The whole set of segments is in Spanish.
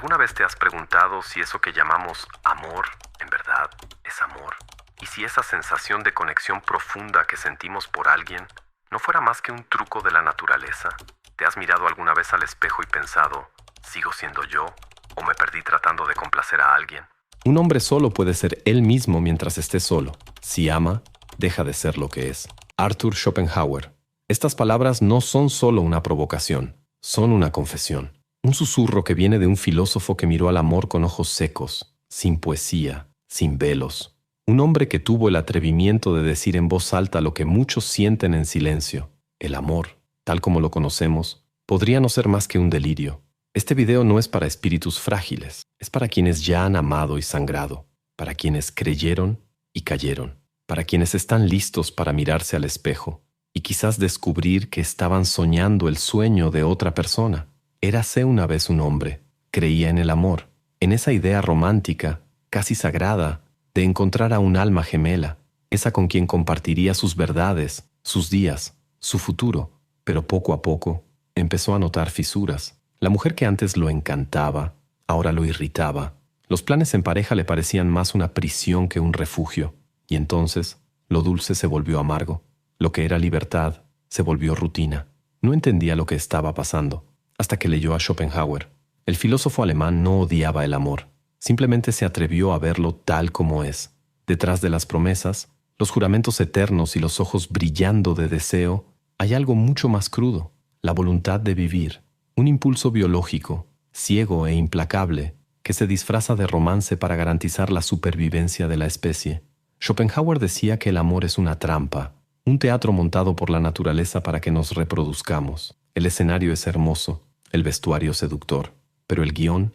¿Alguna vez te has preguntado si eso que llamamos amor, en verdad, es amor? Y si esa sensación de conexión profunda que sentimos por alguien no fuera más que un truco de la naturaleza. ¿Te has mirado alguna vez al espejo y pensado, ¿sigo siendo yo? ¿O me perdí tratando de complacer a alguien? Un hombre solo puede ser él mismo mientras esté solo. Si ama, deja de ser lo que es. Arthur Schopenhauer. Estas palabras no son solo una provocación, son una confesión. Un susurro que viene de un filósofo que miró al amor con ojos secos, sin poesía, sin velos. Un hombre que tuvo el atrevimiento de decir en voz alta lo que muchos sienten en silencio. El amor, tal como lo conocemos, podría no ser más que un delirio. Este video no es para espíritus frágiles, es para quienes ya han amado y sangrado, para quienes creyeron y cayeron, para quienes están listos para mirarse al espejo y quizás descubrir que estaban soñando el sueño de otra persona. Érase una vez un hombre, creía en el amor, en esa idea romántica, casi sagrada, de encontrar a un alma gemela, esa con quien compartiría sus verdades, sus días, su futuro, pero poco a poco empezó a notar fisuras. La mujer que antes lo encantaba, ahora lo irritaba. Los planes en pareja le parecían más una prisión que un refugio, y entonces lo dulce se volvió amargo. Lo que era libertad se volvió rutina. No entendía lo que estaba pasando, hasta que leyó a Schopenhauer. El filósofo alemán no odiaba el amor, simplemente se atrevió a verlo tal como es. Detrás de las promesas, los juramentos eternos y los ojos brillando de deseo, hay algo mucho más crudo, la voluntad de vivir. Un impulso biológico, ciego e implacable, que se disfraza de romance para garantizar la supervivencia de la especie. Schopenhauer decía que el amor es una trampa, un teatro montado por la naturaleza para que nos reproduzcamos. El escenario es hermoso, el vestuario seductor, pero el guión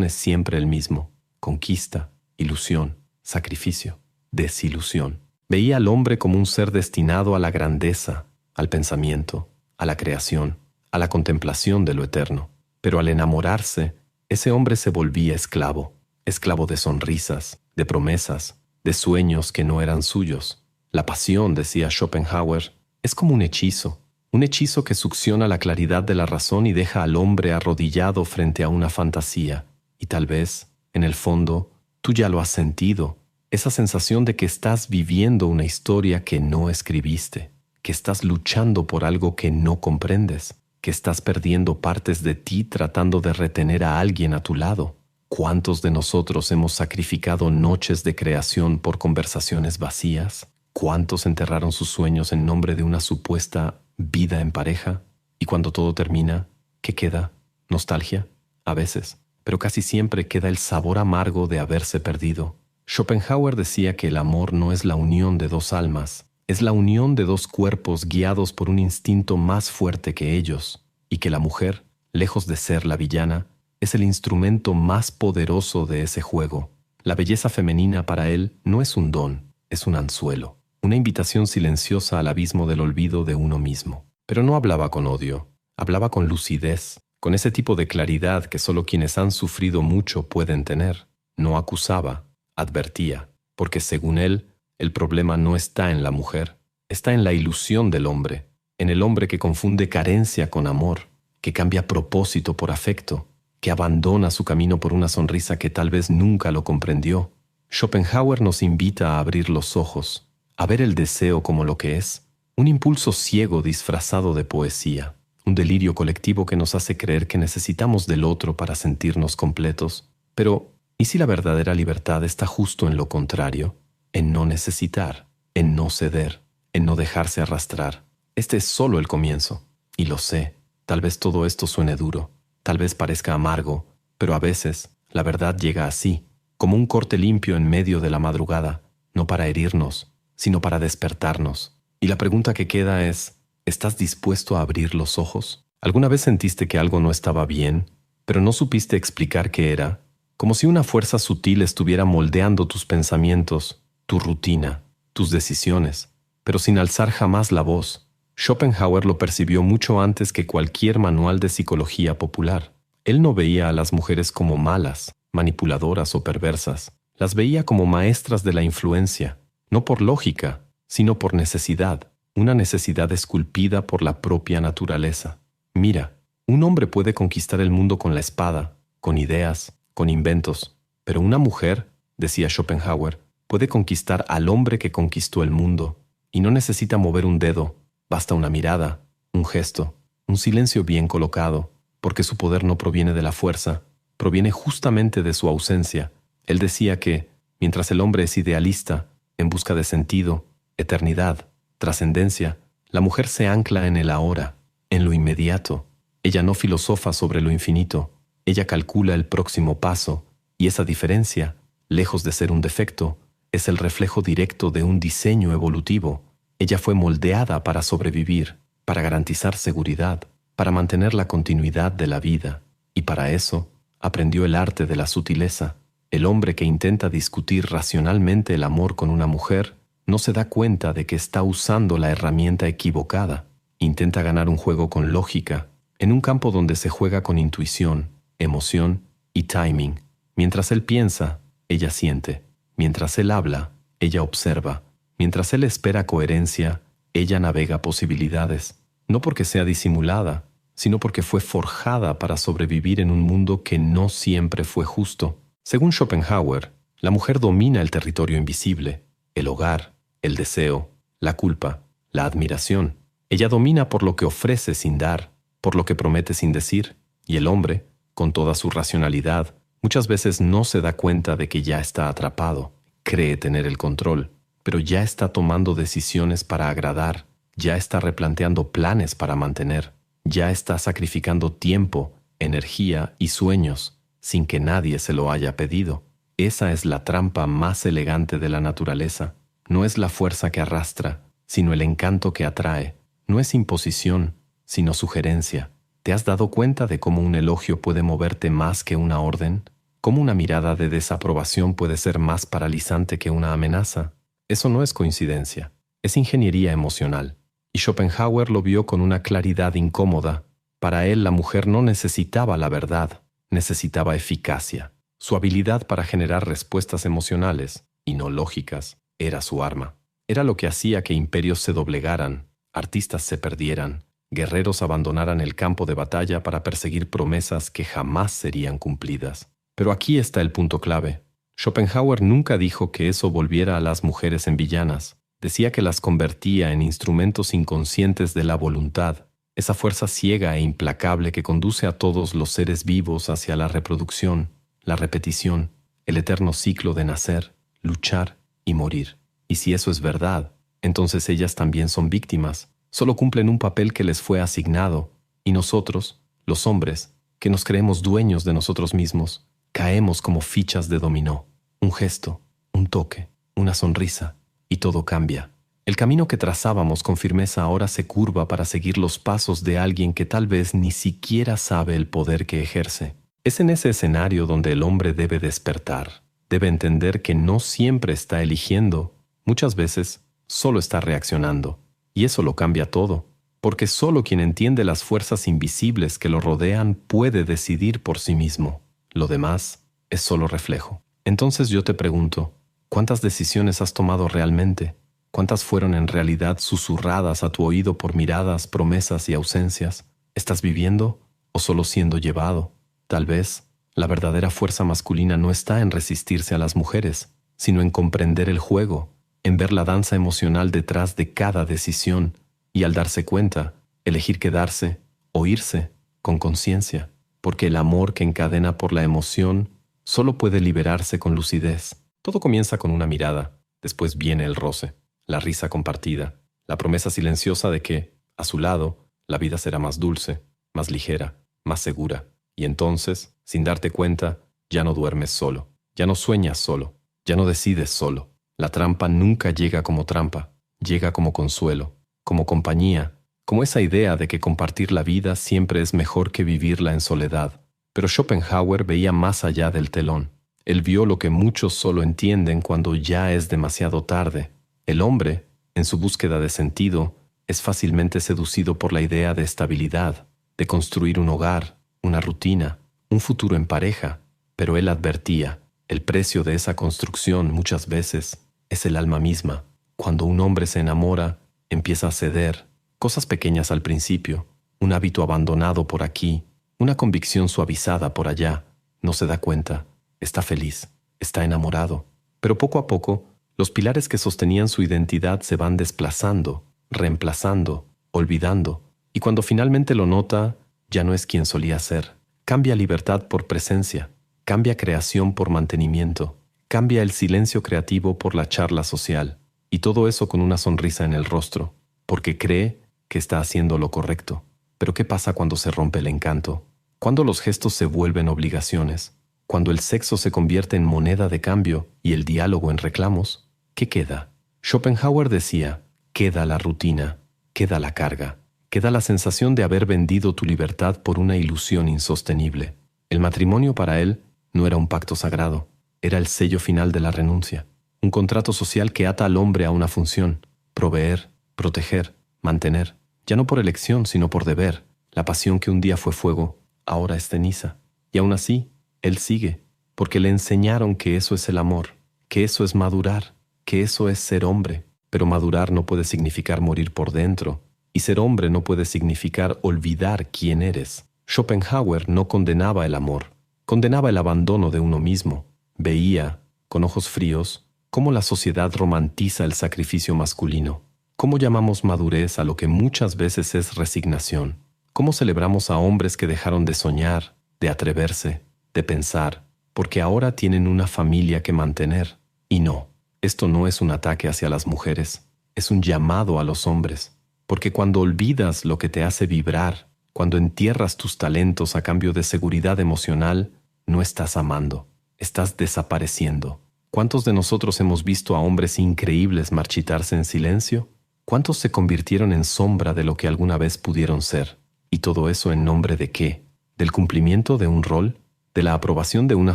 es siempre el mismo. Conquista, ilusión, sacrificio, desilusión. Veía al hombre como un ser destinado a la grandeza, al pensamiento, a la creación, a la contemplación de lo eterno. Pero al enamorarse, ese hombre se volvía esclavo, esclavo de sonrisas, de promesas, de sueños que no eran suyos. La pasión, decía Schopenhauer, es como un hechizo que succiona la claridad de la razón y deja al hombre arrodillado frente a una fantasía. Y tal vez, en el fondo, tú ya lo has sentido, esa sensación de que estás viviendo una historia que no escribiste, que estás luchando por algo que no comprendes, que estás perdiendo partes de ti tratando de retener a alguien a tu lado. ¿Cuántos de nosotros hemos sacrificado noches de creación por conversaciones vacías? ¿Cuántos enterraron sus sueños en nombre de una supuesta vida en pareja? Y cuando todo termina, ¿qué queda? ¿Nostalgia? A veces, pero casi siempre queda el sabor amargo de haberse perdido. Schopenhauer decía que el amor no es la unión de dos almas, es la unión de dos cuerpos guiados por un instinto más fuerte que ellos, y que la mujer, lejos de ser la villana, es el instrumento más poderoso de ese juego. La belleza femenina para él no es un don, es un anzuelo, una invitación silenciosa al abismo del olvido de uno mismo. Pero no hablaba con odio, hablaba con lucidez, con ese tipo de claridad que solo quienes han sufrido mucho pueden tener. No acusaba, advertía, porque según él, el problema no está en la mujer, está en la ilusión del hombre, en el hombre que confunde carencia con amor, que cambia propósito por afecto, que abandona su camino por una sonrisa que tal vez nunca lo comprendió. Schopenhauer nos invita a abrir los ojos, a ver el deseo como lo que es, un impulso ciego disfrazado de poesía, un delirio colectivo que nos hace creer que necesitamos del otro para sentirnos completos. Pero, ¿y si la verdadera libertad está justo en lo contrario? En no necesitar, en no ceder, en no dejarse arrastrar. Este es solo el comienzo, y lo sé. Tal vez todo esto suene duro, tal vez parezca amargo, pero a veces la verdad llega así, como un corte limpio en medio de la madrugada, no para herirnos, sino para despertarnos. Y la pregunta que queda es, ¿estás dispuesto a abrir los ojos? ¿Alguna vez sentiste que algo no estaba bien, pero no supiste explicar qué era? Como si una fuerza sutil estuviera moldeando tus pensamientos, tu rutina, tus decisiones, pero sin alzar jamás la voz. Schopenhauer lo percibió mucho antes que cualquier manual de psicología popular. Él no veía a las mujeres como malas, manipuladoras o perversas. Las veía como maestras de la influencia, no por lógica, sino por necesidad, una necesidad esculpida por la propia naturaleza. Mira, un hombre puede conquistar el mundo con la espada, con ideas, con inventos. Pero una mujer, decía Schopenhauer, puede conquistar al hombre que conquistó el mundo, y no necesita mover un dedo, basta una mirada, un gesto, un silencio bien colocado, porque su poder no proviene de la fuerza, proviene justamente de su ausencia. Él decía que, mientras el hombre es idealista, en busca de sentido, eternidad, trascendencia, la mujer se ancla en el ahora, en lo inmediato. Ella no filosofa sobre lo infinito, ella calcula el próximo paso, y esa diferencia, lejos de ser un defecto, es el reflejo directo de un diseño evolutivo. Ella fue moldeada para sobrevivir, para garantizar seguridad, para mantener la continuidad de la vida, y para eso aprendió el arte de la sutileza. El hombre que intenta discutir racionalmente el amor con una mujer no se da cuenta de que está usando la herramienta equivocada. Intenta ganar un juego con lógica, en un campo donde se juega con intuición, emoción y timing. Mientras él piensa, ella siente. Mientras él habla, ella observa. Mientras él espera coherencia, ella navega posibilidades. No porque sea disimulada, sino porque fue forjada para sobrevivir en un mundo que no siempre fue justo. Según Schopenhauer, la mujer domina el territorio invisible, el hogar, el deseo, la culpa, la admiración. Ella domina por lo que ofrece sin dar, por lo que promete sin decir, y el hombre, con toda su racionalidad, muchas veces no se da cuenta de que ya está atrapado. Cree tener el control, pero ya está tomando decisiones para agradar, ya está replanteando planes para mantener, ya está sacrificando tiempo, energía y sueños, sin que nadie se lo haya pedido. Esa es la trampa más elegante de la naturaleza. No es la fuerza que arrastra, sino el encanto que atrae. No es imposición, sino sugerencia. ¿Te has dado cuenta de cómo un elogio puede moverte más que una orden? ¿Cómo una mirada de desaprobación puede ser más paralizante que una amenaza? Eso no es coincidencia, es ingeniería emocional. Y Schopenhauer lo vio con una claridad incómoda. Para él, la mujer no necesitaba la verdad, necesitaba eficacia. Su habilidad para generar respuestas emocionales, y no lógicas, era su arma. Era lo que hacía que imperios se doblegaran, artistas se perdieran, guerreros abandonaran el campo de batalla para perseguir promesas que jamás serían cumplidas. Pero aquí está el punto clave. Schopenhauer nunca dijo que eso volviera a las mujeres en villanas. Decía que las convertía en instrumentos inconscientes de la voluntad, esa fuerza ciega e implacable que conduce a todos los seres vivos hacia la reproducción, la repetición, el eterno ciclo de nacer, luchar y morir. Y si eso es verdad, entonces ellas también son víctimas, solo cumplen un papel que les fue asignado, y nosotros, los hombres, que nos creemos dueños de nosotros mismos, caemos como fichas de dominó. Un gesto, un toque, una sonrisa, y todo cambia. El camino que trazábamos con firmeza ahora se curva para seguir los pasos de alguien que tal vez ni siquiera sabe el poder que ejerce. Es en ese escenario donde el hombre debe despertar. Debe entender que no siempre está eligiendo, muchas veces solo está reaccionando. Y eso lo cambia todo, porque solo quien entiende las fuerzas invisibles que lo rodean puede decidir por sí mismo. Lo demás es solo reflejo. Entonces yo te pregunto, ¿cuántas decisiones has tomado realmente? ¿Cuántas fueron en realidad susurradas a tu oído por miradas, promesas y ausencias? ¿Estás viviendo o solo siendo llevado? Tal vez la verdadera fuerza masculina no está en resistirse a las mujeres, sino en comprender el juego, en ver la danza emocional detrás de cada decisión y al darse cuenta, elegir quedarse o irse con conciencia, porque el amor que encadena por la emoción solo puede liberarse con lucidez. Todo comienza con una mirada, después viene el roce, la risa compartida, la promesa silenciosa de que, a su lado, la vida será más dulce, más ligera, más segura. Y entonces, sin darte cuenta, ya no duermes solo, ya no sueñas solo, ya no decides solo. La trampa nunca llega como trampa, llega como consuelo, como compañía, como esa idea de que compartir la vida siempre es mejor que vivirla en soledad. Pero Schopenhauer veía más allá del telón. Él vio lo que muchos solo entienden cuando ya es demasiado tarde. El hombre, en su búsqueda de sentido, es fácilmente seducido por la idea de estabilidad, de construir un hogar, una rutina, un futuro en pareja. Pero él advertía, el precio de esa construcción muchas veces es el alma misma. Cuando un hombre se enamora, empieza a ceder, cosas pequeñas al principio, un hábito abandonado por aquí, una convicción suavizada por allá, no se da cuenta, está feliz, está enamorado. Pero poco a poco, los pilares que sostenían su identidad se van desplazando, reemplazando, olvidando, y cuando finalmente lo nota, ya no es quien solía ser. Cambia libertad por presencia, cambia creación por mantenimiento, cambia el silencio creativo por la charla social, y todo eso con una sonrisa en el rostro, porque cree que está haciendo lo correcto. Pero ¿qué pasa cuando se rompe el encanto? Cuando los gestos se vuelven obligaciones, cuando el sexo se convierte en moneda de cambio y el diálogo en reclamos, ¿qué queda? Schopenhauer decía, queda la rutina, queda la carga, queda la sensación de haber vendido tu libertad por una ilusión insostenible. El matrimonio para él no era un pacto sagrado, era el sello final de la renuncia, un contrato social que ata al hombre a una función, proveer, proteger, mantener, ya no por elección sino por deber. La pasión que un día fue fuego, ahora es ceniza. Y aún así, él sigue, porque le enseñaron que eso es el amor, que eso es madurar, que eso es ser hombre. Pero madurar no puede significar morir por dentro, y ser hombre no puede significar olvidar quién eres. Schopenhauer no condenaba el amor, condenaba el abandono de uno mismo. Veía, con ojos fríos, cómo la sociedad romantiza el sacrificio masculino. ¿Cómo llamamos madurez a lo que muchas veces es resignación? ¿Cómo celebramos a hombres que dejaron de soñar, de atreverse, de pensar, porque ahora tienen una familia que mantener? Y no, esto no es un ataque hacia las mujeres, es un llamado a los hombres. Porque cuando olvidas lo que te hace vibrar, cuando entierras tus talentos a cambio de seguridad emocional, no estás amando, estás desapareciendo. ¿Cuántos de nosotros hemos visto a hombres increíbles marchitarse en silencio? ¿Cuántos se convirtieron en sombra de lo que alguna vez pudieron ser? ¿Y todo eso en nombre de qué? ¿Del cumplimiento de un rol? ¿De la aprobación de una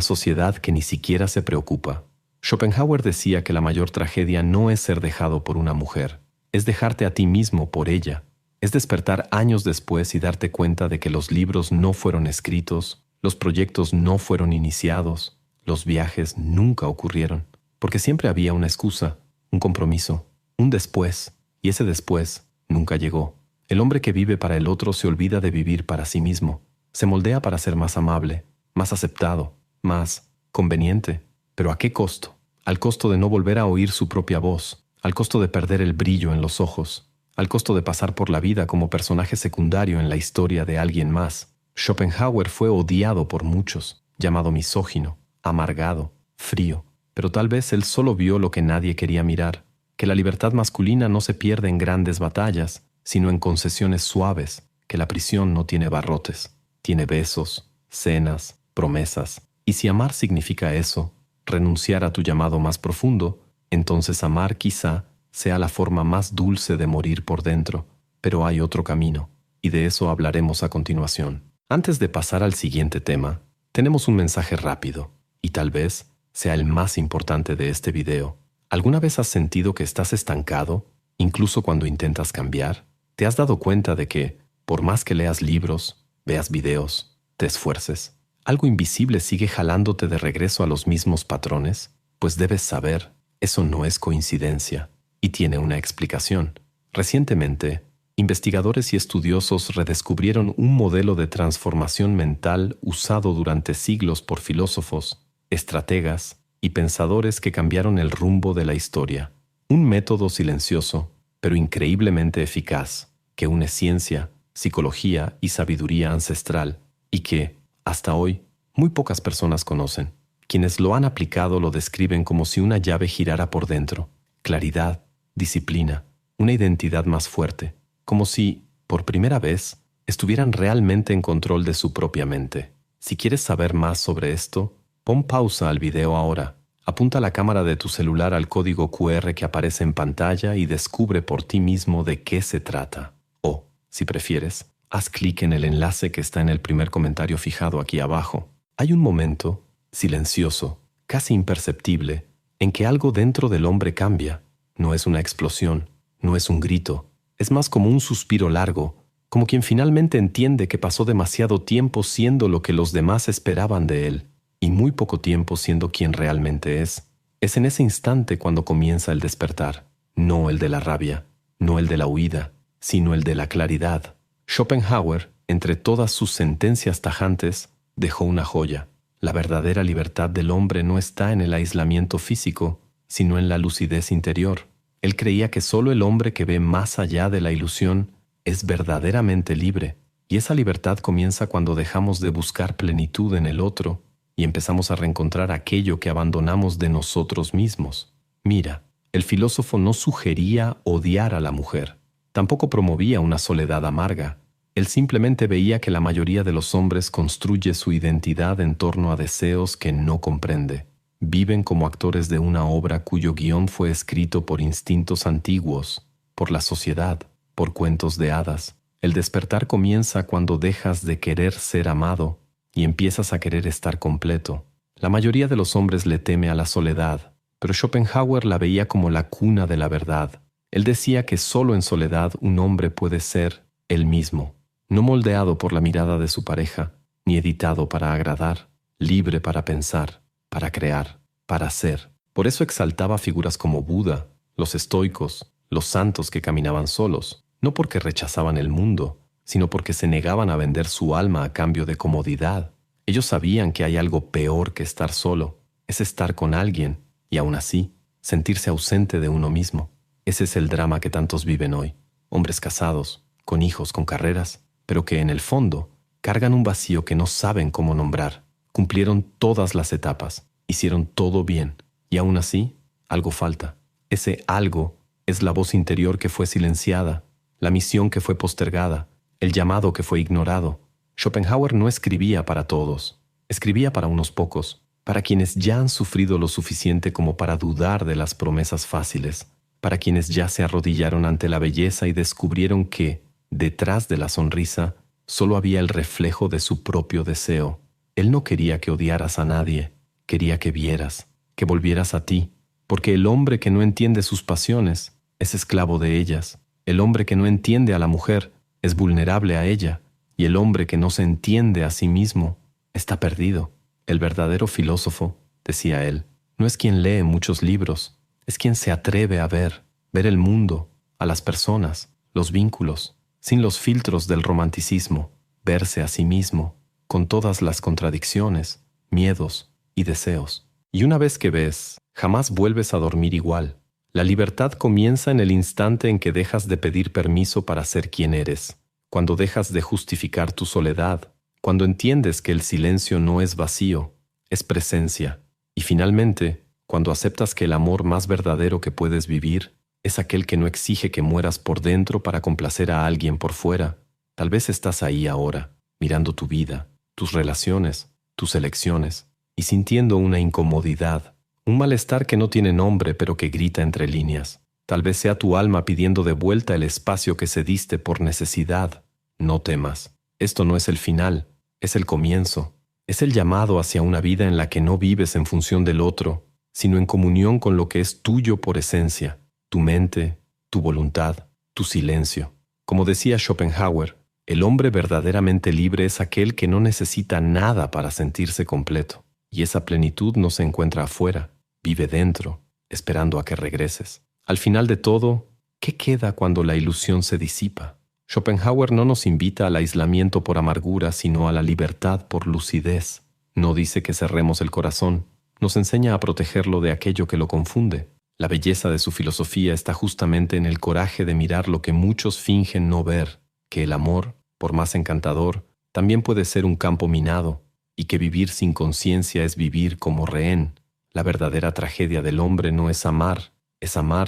sociedad que ni siquiera se preocupa? Schopenhauer decía que la mayor tragedia no es ser dejado por una mujer, es dejarte a ti mismo por ella. Es despertar años después y darte cuenta de que los libros no fueron escritos, los proyectos no fueron iniciados, los viajes nunca ocurrieron, porque siempre había una excusa, un compromiso, un después. Y ese después nunca llegó. El hombre que vive para el otro se olvida de vivir para sí mismo. Se moldea para ser más amable, más aceptado, más conveniente. ¿Pero a qué costo? Al costo de no volver a oír su propia voz, al costo de perder el brillo en los ojos, al costo de pasar por la vida como personaje secundario en la historia de alguien más. Schopenhauer fue odiado por muchos, llamado misógino, amargado, frío. Pero tal vez él solo vio lo que nadie quería mirar, que la libertad masculina no se pierde en grandes batallas, sino en concesiones suaves, que la prisión no tiene barrotes, tiene besos, cenas, promesas. Y si amar significa eso, renunciar a tu llamado más profundo, entonces amar quizá sea la forma más dulce de morir por dentro. Pero hay otro camino, y de eso hablaremos a continuación. Antes de pasar al siguiente tema, tenemos un mensaje rápido, y tal vez sea el más importante de este video. ¿Alguna vez has sentido que estás estancado, incluso cuando intentas cambiar? ¿Te has dado cuenta de que, por más que leas libros, veas videos, te esfuerces, algo invisible sigue jalándote de regreso a los mismos patrones? Pues debes saber, eso no es coincidencia, y tiene una explicación. Recientemente, investigadores y estudiosos redescubrieron un modelo de transformación mental usado durante siglos por filósofos, estrategas y pensadores que cambiaron el rumbo de la historia. Un método silencioso, pero increíblemente eficaz, que une ciencia, psicología y sabiduría ancestral, y que, hasta hoy, muy pocas personas conocen. Quienes lo han aplicado lo describen como si una llave girara por dentro. Claridad, disciplina, una identidad más fuerte, como si, por primera vez, estuvieran realmente en control de su propia mente. Si quieres saber más sobre esto, pon pausa al video ahora, apunta la cámara de tu celular al código QR que aparece en pantalla y descubre por ti mismo de qué se trata. O, si prefieres, haz clic en el enlace que está en el primer comentario fijado aquí abajo. Hay un momento, silencioso, casi imperceptible, en que algo dentro del hombre cambia. No es una explosión, no es un grito, es más como un suspiro largo, como quien finalmente entiende que pasó demasiado tiempo siendo lo que los demás esperaban de él, y muy poco tiempo siendo quien realmente es. Es en ese instante cuando comienza el despertar, no el de la rabia, no el de la huida, sino el de la claridad. Schopenhauer, entre todas sus sentencias tajantes, dejó una joya, La verdadera libertad del hombre no está en el aislamiento físico, sino en la lucidez interior. Él creía que solo el hombre que ve más allá de la ilusión es verdaderamente libre, y esa libertad comienza cuando dejamos de buscar plenitud en el otro y empezamos a reencontrar aquello que abandonamos de nosotros mismos. Mira, el filósofo no sugería odiar a la mujer, tampoco promovía una soledad amarga. Él simplemente veía que la mayoría de los hombres construye su identidad en torno a deseos que no comprende. Viven como actores de una obra cuyo guión fue escrito por instintos antiguos, por la sociedad, por cuentos de hadas. El despertar comienza cuando dejas de querer ser amado y empiezas a querer estar completo. La mayoría de los hombres le teme a la soledad, pero Schopenhauer la veía como la cuna de la verdad. Él decía que solo en soledad un hombre puede ser él mismo, no moldeado por la mirada de su pareja, ni editado para agradar, libre para pensar, para crear, para ser. Por eso exaltaba figuras como Buda, los estoicos, los santos que caminaban solos, no porque rechazaban el mundo, sino porque se negaban a vender su alma a cambio de comodidad. Ellos sabían que hay algo peor que estar solo, es estar con alguien, y aún así, sentirse ausente de uno mismo. Ese es el drama que tantos viven hoy. Hombres casados, con hijos, con carreras, pero que en el fondo cargan un vacío que no saben cómo nombrar. Cumplieron todas las etapas, hicieron todo bien, y aún así, algo falta. Ese algo es la voz interior que fue silenciada, la misión que fue postergada, el llamado que fue ignorado. Schopenhauer no escribía para todos, escribía para unos pocos, para quienes ya han sufrido lo suficiente como para dudar de las promesas fáciles, para quienes ya se arrodillaron ante la belleza y descubrieron que, detrás de la sonrisa, solo había el reflejo de su propio deseo. Él no quería que odiaras a nadie, quería que vieras, que volvieras a ti, porque el hombre que no entiende sus pasiones es esclavo de ellas. El hombre que no entiende a la mujer es vulnerable a ella, y el hombre que no se entiende a sí mismo está perdido. El verdadero filósofo, decía él, no es quien lee muchos libros, es quien se atreve a ver el mundo, a las personas, los vínculos, sin los filtros del romanticismo, verse a sí mismo, con todas las contradicciones, miedos y deseos. Y una vez que ves, jamás vuelves a dormir igual. La libertad comienza en el instante en que dejas de pedir permiso para ser quien eres, cuando dejas de justificar tu soledad, cuando entiendes que el silencio no es vacío, es presencia, y finalmente, cuando aceptas que el amor más verdadero que puedes vivir es aquel que no exige que mueras por dentro para complacer a alguien por fuera. Tal vez estás ahí ahora, mirando tu vida, tus relaciones, tus elecciones, y sintiendo una incomodidad, un malestar que no tiene nombre pero que grita entre líneas. Tal vez sea tu alma pidiendo de vuelta el espacio que cediste por necesidad. No temas. Esto no es el final, es el comienzo. Es el llamado hacia una vida en la que no vives en función del otro, sino en comunión con lo que es tuyo por esencia, tu mente, tu voluntad, tu silencio. Como decía Schopenhauer, el hombre verdaderamente libre es aquel que no necesita nada para sentirse completo, y esa plenitud no se encuentra afuera, vive dentro, esperando a que regreses. Al final de todo, ¿qué queda cuando la ilusión se disipa? Schopenhauer no nos invita al aislamiento por amargura, sino a la libertad por lucidez. No dice que cerremos el corazón, nos enseña a protegerlo de aquello que lo confunde. La belleza de su filosofía está justamente en el coraje de mirar lo que muchos fingen no ver, que el amor, por más encantador, también puede ser un campo minado, y que vivir sin conciencia es vivir como rehén. La verdadera tragedia del hombre no es amar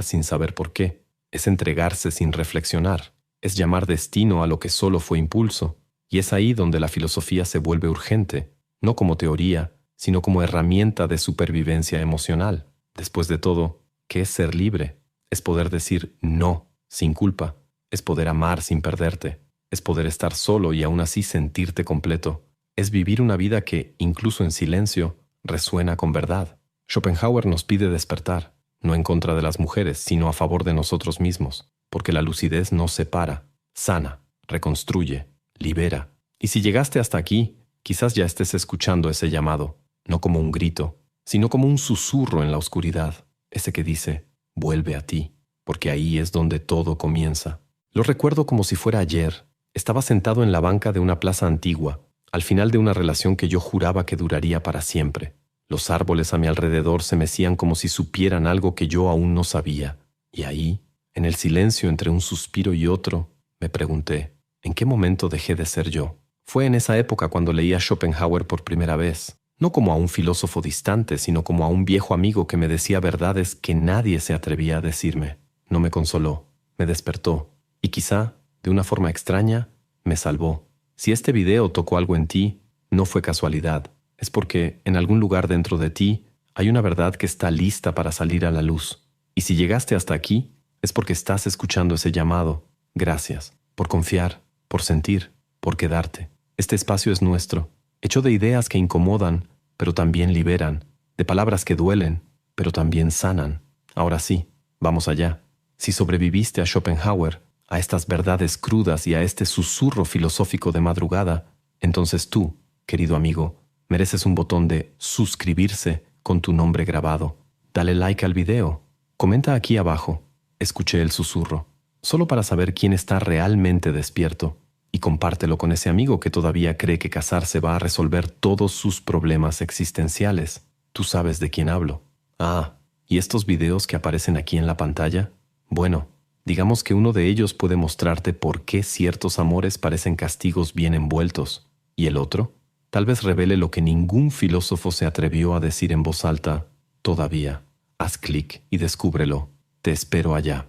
sin saber por qué, es entregarse sin reflexionar, es llamar destino a lo que solo fue impulso, y es ahí donde la filosofía se vuelve urgente, no como teoría, sino como herramienta de supervivencia emocional. Después de todo, ¿qué es ser libre? Es poder decir no, sin culpa, es poder amar sin perderte, es poder estar solo y aún así sentirte completo, es vivir una vida que, incluso en silencio, resuena con verdad. Schopenhauer nos pide despertar, no en contra de las mujeres, sino a favor de nosotros mismos, porque la lucidez nos separa, sana, reconstruye, libera. Y si llegaste hasta aquí, quizás ya estés escuchando ese llamado, no como un grito, sino como un susurro en la oscuridad, ese que dice, vuelve a ti, porque ahí es donde todo comienza. Lo recuerdo como si fuera ayer. Estaba sentado en la banca de una plaza antigua, al final de una relación que yo juraba que duraría para siempre. Los árboles a mi alrededor se mecían como si supieran algo que yo aún no sabía. Y ahí, en el silencio entre un suspiro y otro, me pregunté, ¿en qué momento dejé de ser yo? Fue en esa época cuando leí a Schopenhauer por primera vez, no como a un filósofo distante, sino como a un viejo amigo que me decía verdades que nadie se atrevía a decirme. No me consoló, me despertó, y quizá, de una forma extraña, me salvó. Si este video tocó algo en ti, no fue casualidad. Es porque en algún lugar dentro de ti hay una verdad que está lista para salir a la luz. Y si llegaste hasta aquí, es porque estás escuchando ese llamado. Gracias por confiar, por sentir, por quedarte. Este espacio es nuestro, hecho de ideas que incomodan, pero también liberan, de palabras que duelen, pero también sanan. Ahora sí, vamos allá. Si sobreviviste a Schopenhauer, a estas verdades crudas y a este susurro filosófico de madrugada, entonces tú, querido amigo, mereces un botón de suscribirse con tu nombre grabado. Dale like al video. Comenta aquí abajo. Escuché el susurro. Solo para saber quién está realmente despierto. Y compártelo con ese amigo que todavía cree que casarse va a resolver todos sus problemas existenciales. Tú sabes de quién hablo. Ah, ¿y estos videos que aparecen aquí en la pantalla? Bueno, digamos que uno de ellos puede mostrarte por qué ciertos amores parecen castigos bien envueltos. ¿Y el otro? Tal vez revele lo que ningún filósofo se atrevió a decir en voz alta todavía. Haz clic y descúbrelo. Te espero allá.